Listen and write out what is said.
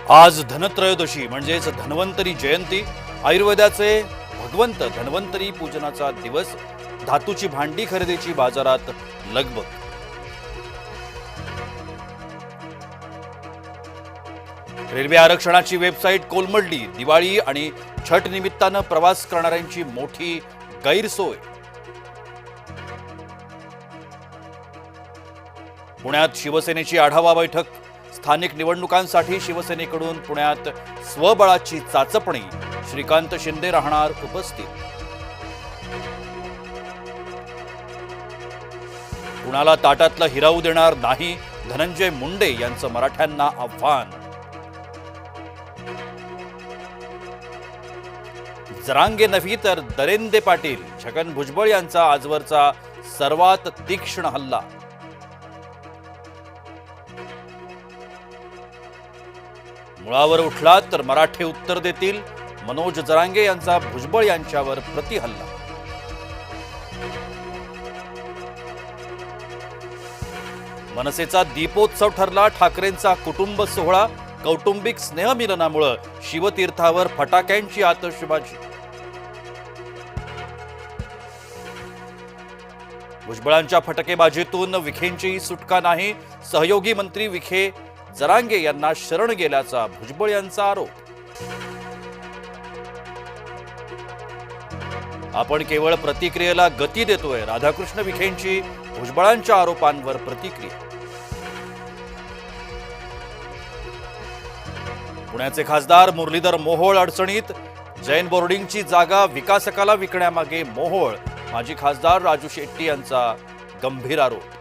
आज धनत्रयोदशी म्हणजेच धन्वंतरी जयंती, आयुर्वेदाचे भगवंत धन्वंतरी पूजनाचा दिवस, धातूची भांडी खरेदीची बाजारात लगबग। रेल्वे आरक्षणाची वेबसाईट कोलमडली, दिवाळी आणि छठ निमित्तानं प्रवास करणाऱ्यांची मोठी गैरसोय। पुण्यात शिवसेनेची आढावा बैठक, स्थानिक निवडणुकांसाठी शिवसेनेकडून पुण्यात स्वबळाची चाचपणी, श्रीकांत शिंदे राहणार उपस्थित। कुणाला ताटातलं हिरावू देणार नाही, धनंजय मुंडे यांचं मराठ्यांना आव्हान। जरांगे नव्हे तर दरेंदे पाटील, छगन भुजबळ यांचा आजवरचा सर्वात तीक्ष्ण हल्ला। मुळावर उठला तर मराठे उत्तर देतील, मनोज जरांगे यांचा भुजबळ यांच्यावर प्रतिहल्ला। मनसेचा दीपोत्सव ठरला ठाकरेंचा कुटुंब सोहळा, कौटुंबिक स्नेहमिलनामुळे शिवतीर्थावर फटाक्यांची आतषबाजी। भुजबळांच्या फटकेबाजीतून विखेंची सुटका नाही, सहयोगी मंत्री विखे जरांगे यांना शरण गेल्याचा भुजबळ यांचा आरोप। आपण केवळ प्रतिक्रियेला गती देतोय, राधाकृष्ण विखेंची भुजबळांच्या आरोपांवर प्रतिक्रिया। पुण्याचे खासदार मुरलीधर मोहोळ अडचणीत, जैन बोर्डिंगची जागा विकासकाला विकण्यामागे मोहोळ, माजी खासदार राजू शेट्टी यांचा गंभीर आरोप।